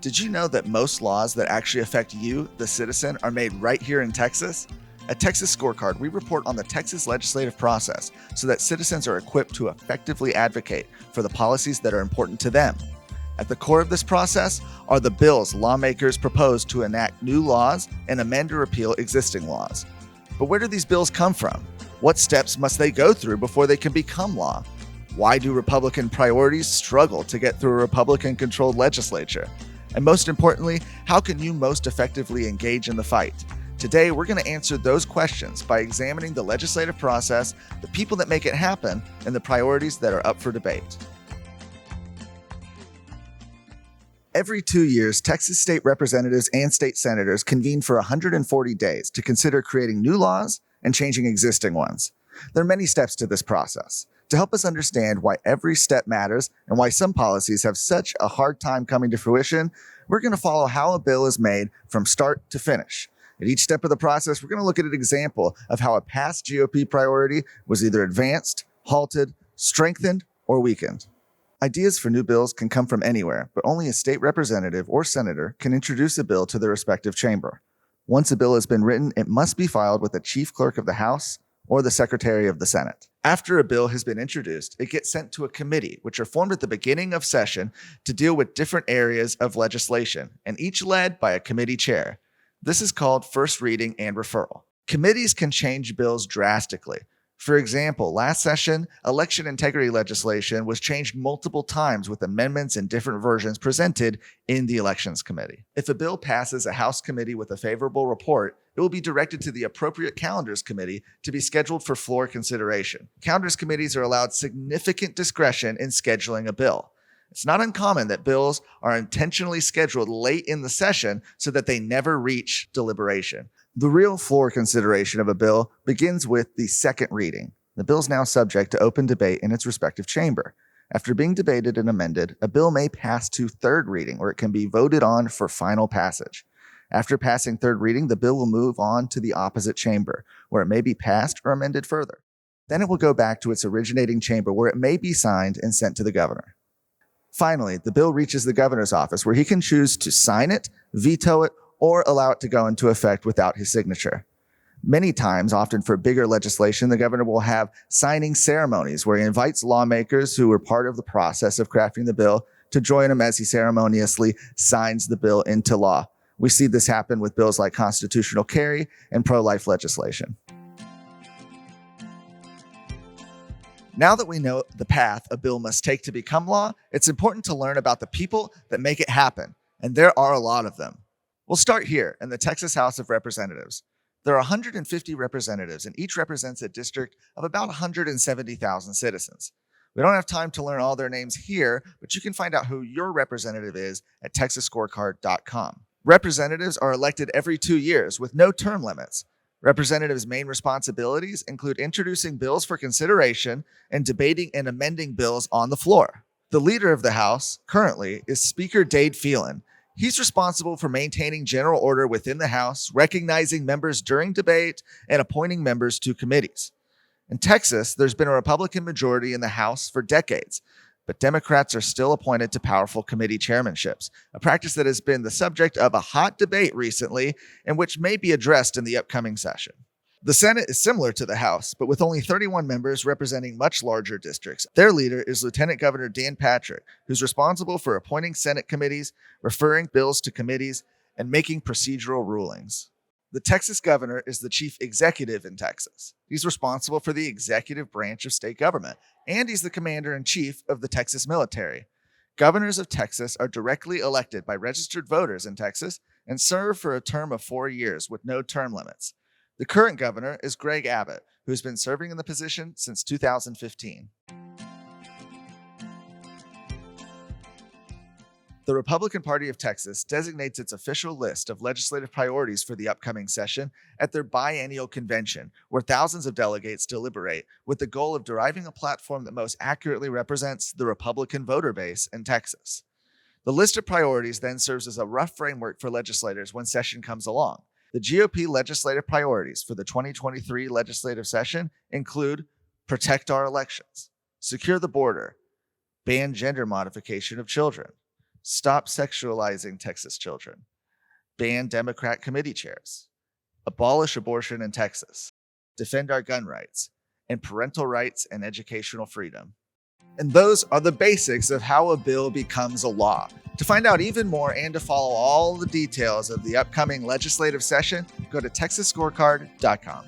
Did you know that most laws that actually affect you, the citizen, are made right here in Texas? At Texas Scorecard, we report on the Texas legislative process so that citizens are equipped to effectively advocate for the policies that are important to them. At the core of this process are the bills lawmakers propose to enact new laws and amend or repeal existing laws. But where do these bills come from? What steps must they go through before they can become law? Why do Republican priorities struggle to get through a Republican-controlled legislature? And most importantly, how can you most effectively engage in the fight? Today, we're going to answer those questions by examining the legislative process, the people that make it happen, and the priorities that are up for debate. Every 2 years, Texas state representatives and state senators convene for 140 days to consider creating new laws and changing existing ones. There are many steps to this process. To help us understand why every step matters and why some policies have such a hard time coming to fruition, we're going to follow how a bill is made from start to finish. At each step of the process, we're going to look at an example of how a past GOP priority was either advanced, halted, strengthened, or weakened. Ideas for new bills can come from anywhere, but only a state representative or senator can introduce a bill to their respective chamber. Once a bill has been written, it must be filed with the chief clerk of the House or the Secretary of the Senate. After a bill has been introduced, it gets sent to a committee, which are formed at the beginning of session to deal with different areas of legislation, and each led by a committee chair. This is called first reading and referral. Committees can change bills drastically. For example, last session, election integrity legislation was changed multiple times with amendments and different versions presented in the Elections Committee. If a bill passes a House committee with a favorable report, it will be directed to the appropriate Calendars Committee to be scheduled for floor consideration. Calendars committees are allowed significant discretion in scheduling a bill. It's not uncommon that bills are intentionally scheduled late in the session so that they never reach deliberation. The real floor consideration of a bill begins with the second reading. The bill is now subject to open debate in its respective chamber. After being debated and amended, a bill may pass to third reading, where it can be voted on for final passage. After passing third reading, the bill will move on to the opposite chamber, where it may be passed or amended further. Then it will go back to its originating chamber, where it may be signed and sent to the governor. Finally, the bill reaches the governor's office, where he can choose to sign it, veto it, or allow it to go into effect without his signature. Many times, often for bigger legislation, the governor will have signing ceremonies where he invites lawmakers who were part of the process of crafting the bill to join him as he ceremoniously signs the bill into law. We see this happen with bills like constitutional carry and pro-life legislation. Now that we know the path a bill must take to become law, it's important to learn about the people that make it happen, and there are a lot of them. We'll start here in the Texas House of Representatives. There are 150 representatives, and each represents a district of about 170,000 citizens. We don't have time to learn all their names here, but you can find out who your representative is at texasscorecard.com. Representatives are elected every 2 years with no term limits. Representatives' main responsibilities include introducing bills for consideration and debating and amending bills on the floor. The leader of the House, currently, is Speaker Dade Phelan. He's responsible for maintaining general order within the House, recognizing members during debate, and appointing members to committees. In Texas, there's been a Republican majority in the House for decades, but Democrats are still appointed to powerful committee chairmanships, a practice that has been the subject of a hot debate recently and which may be addressed in the upcoming session. The Senate is similar to the House, but with only 31 members representing much larger districts. Their leader is Lieutenant Governor Dan Patrick, who's responsible for appointing Senate committees, referring bills to committees, and making procedural rulings. The Texas governor is the chief executive in Texas. He's responsible for the executive branch of state government, and he's the commander-in-chief of the Texas military. Governors of Texas are directly elected by registered voters in Texas and serve for a term of 4 years with no term limits. The current governor is Greg Abbott, who's been serving in the position since 2015. The Republican Party of Texas designates its official list of legislative priorities for the upcoming session at their biennial convention, where thousands of delegates deliberate with the goal of deriving a platform that most accurately represents the Republican voter base in Texas. The list of priorities then serves as a rough framework for legislators when session comes along. The GOP legislative priorities for the 2023 legislative session include protect our elections, secure the border, ban gender modification of children, stop sexualizing Texas children, ban Democrat committee chairs, abolish abortion in Texas, defend our gun rights, and parental rights and educational freedom. And those are the basics of how a bill becomes a law. To find out even more and to follow all the details of the upcoming legislative session, go to texasscorecard.com.